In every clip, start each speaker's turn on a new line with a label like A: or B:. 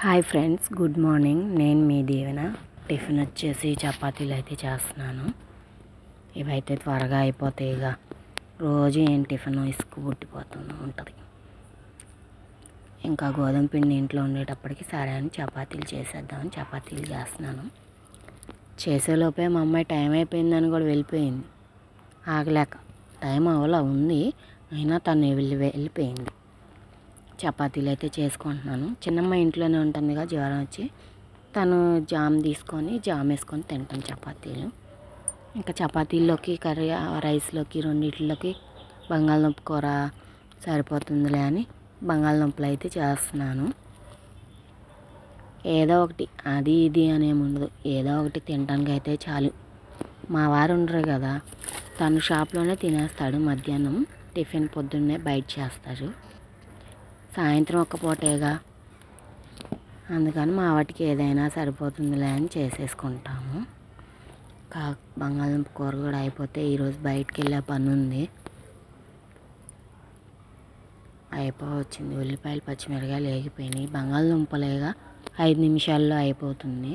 A: Hi friends, good morning. నేను మీ దీవెన. Tiffin వచ్చేసి చపాతీలు అయితే చేస్తున్నాను. ఇవైతే త్వరగా అయిపోతాయి. ఇక రోజు ఏం టిఫిన్ ఇసుకు పుట్టిపోతూ ఉంటుంది. ఇంకా గోధుమ పిండి ఇంట్లో ఉండేటప్పటికి సరే అని చపాతీలు చేసేద్దామని చపాతీలు చేస్తున్నాను. చేసేలోపే మా అమ్మాయి టైం అయిపోయిందని కూడా వెళ్ళిపోయింది. ఆగలేక టైం అవలా ఉంది, అయినా తను వెళ్ళిపోయింది. చపాతీలు అయితే చేసుకుంటున్నాను. చిన్నమ్మ ఇంట్లోనే ఉంటుందిగా, జ్వరం వచ్చి తను జామ్ తీసుకొని జామ్ వేసుకొని తింటాను చపాతీలు. ఇంకా చపాతీల్లోకి కర్రీ రైస్లోకి రెండిట్లోకి బంగాళదుంప కూర సరిపోతుందిలే అని బంగాళదుంపలు అయితే చేస్తున్నాను. ఏదో ఒకటి అది ఇది అనేముండదు, ఏదో ఒకటి తినడానికి అయితే చాలు. మా వారు ఉండరు కదా, తను షాప్లోనే తినేస్తాడు. మధ్యాహ్నం టిఫిన్ పొద్దున్నే బయట చేస్తారు. సాయంత్రం ఒక్క పూటేగా, అందుకని మా వాటికి ఏదైనా సరిపోతుందిలే అని చేసేసుకుంటాము. బంగాళదుంప కూర కూడా అయిపోతే ఈరోజు బయటికి వెళ్ళే పని ఉంది, అయిపోవచ్చింది. ఉల్లిపాయలు పచ్చిమిరకాయలు వేగిపోయినాయి. బంగాళదుంపలేగా 5 నిమిషాల్లో అయిపోతుంది.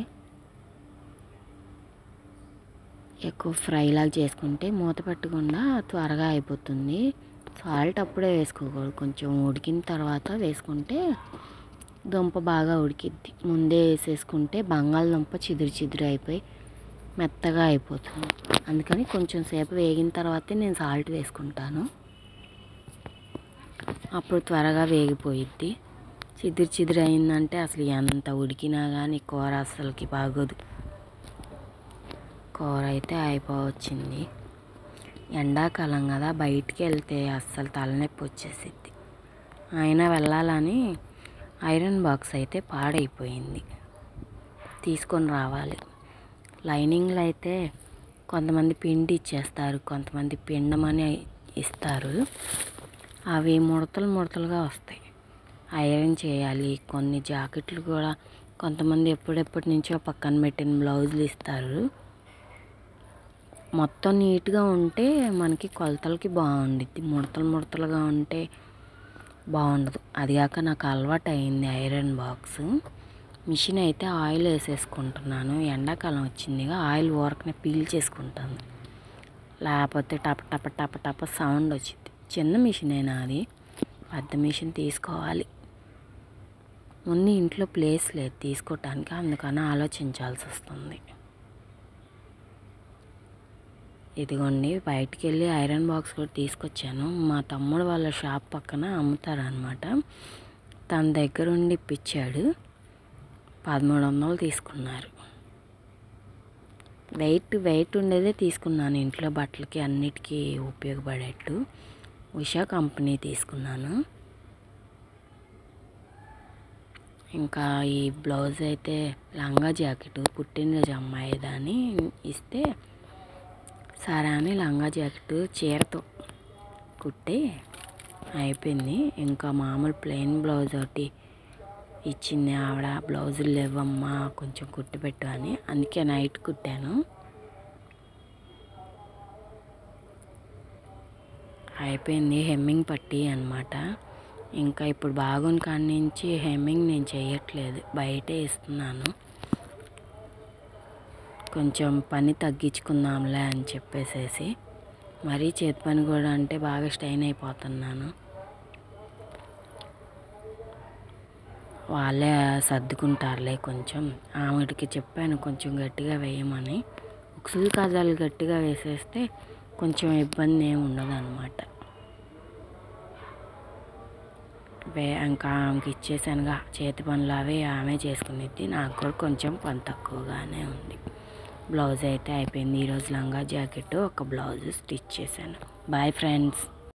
A: ఎక్కువ ఫ్రైలాగా చేసుకుంటే మూత పెట్టకుండా త్వరగా అయిపోతుంది. సాల్ట్ అప్పుడే వేసుకోకూడదు, కొంచెం ఉడికిన తర్వాత వేసుకుంటే దుంప బాగా ఉడికిద్ది. ముందే వేసేసుకుంటే బంగాళదుంప చిదురు అయిపోయి మెత్తగా అయిపోతుంది. అందుకని కొంచెం సేపు వేగిన తర్వాతే నేను సాల్ట్ వేసుకుంటాను, అప్పుడు త్వరగా వేగిపోయిద్ది. చిదురు అయిందంటే అసలు ఎంత ఉడికినా కానీ కూర అస్సలకి బాగోదు. కూర అయితే అయిపోవచ్చింది. ఎండాకాలం కదా, బయటికి వెళ్తే అస్సలు తలనొప్పి వచ్చేసిద్ది. అయినా వెళ్ళాలని ఐరన్ బాక్స్ అయితే పాడైపోయింది, తీసుకొని రావాలి. లైనింగ్లు అయితే కొంతమంది పిండి ఇచ్చేస్తారు, కొంతమంది పిండమని ఇస్తారు. అవి ముడతలుగా వస్తాయి, ఐరన్ చేయాలి. కొన్ని జాకెట్లు కూడా కొంతమంది ఎప్పుడెప్పటి నుంచో పక్కన పెట్టిన బ్లౌజులు ఇస్తారు. మొత్తం నీట్గా ఉంటే మనకి కొలతలకి బాగుండిద్ది, ముడతలుగా ఉంటే బాగుండదు. అది కాక నాకు అలవాటు అయింది ఐరన్ బాక్స్. మిషన్ అయితే ఆయిల్ వేసేసుకుంటున్నాను. ఎండాకాలం వచ్చిందిగా, ఆయిల్ ఊరకనే పీల్చేసుకుంటాను, లేకపోతే టప సౌండ్ వచ్చింది. చిన్న మిషన్ అయినా అది, పెద్ద మిషన్ తీసుకోవాలి. ముందు ఇంట్లో ప్లేస్ లేదు తీసుకోవటానికి, అందుకని ఆలోచించాల్సి వస్తుంది. ఇదిగోండి, బయటికి వెళ్ళి ఐరన్ బాక్స్ కూడా తీసుకొచ్చాను. మా తమ్ముడు వాళ్ళ షాప్ పక్కన అమ్ముతారనమాట, తన దగ్గర ఉండి ఇప్పించాడు. 1300 తీసుకున్నారు. వెయిట్ ఉండేదే తీసుకున్నాను, ఇంట్లో బట్టలకి అన్నిటికీ ఉపయోగపడేట్టు. ఉషా కంపెనీ తీసుకున్నాను. ఇంకా ఈ బ్లౌజ్ అయితే లంగా జాకెట్ పుట్టినరోజు అమ్మాయి దాన్ని ఇస్తే సరే అని లంగా జాకెట్ చీరతో కుట్టి అయిపోయింది. ఇంకా మామూలు ప్లెయిన్ బ్లౌజ్ ఒకటి ఇచ్చింది ఆవిడ. బ్లౌజులు లేవమ్మా కొంచెం కుట్టి పెట్టు అని, అందుకే నైట్ కుట్టాను. అయిపోయింది. హెమ్మింగ్ పట్టి అనమాట. ఇంకా ఇప్పుడు బాగుని కాడి నుంచి హెమ్మింగ్ నేను చేయట్లేదు, బయటే ఇస్తున్నాను. కొంచెం పని తగ్గించుకుందాంలే అని చెప్పేసేసి. మరీ చేతి పని కూడా అంటే బాగా స్ట్రెయిన్ అయిపోతున్నాను. వాళ్ళే సర్దుకుంటారులే. కొంచెం ఆవిడకి చెప్పాను కొంచెం గట్టిగా వేయమని. ఉక్సులు కాజాలు గట్టిగా వేసేస్తే కొంచెం ఇబ్బంది ఏమి ఉండదు అనమాట. ఇంకా ఆమెకి ఇచ్చేసానుగా, చేతి పనులు అవి ఆమె చేసుకునేది. నాకు కూడా కొంచెం పని తక్కువగానే ఉంది. బ్లౌజ్ అయితే అయిపోయింది. ఈరోజు లంగా జాకెట్ ఒక బ్లౌజ్ స్టిచ్ చేశాను. Bye friends.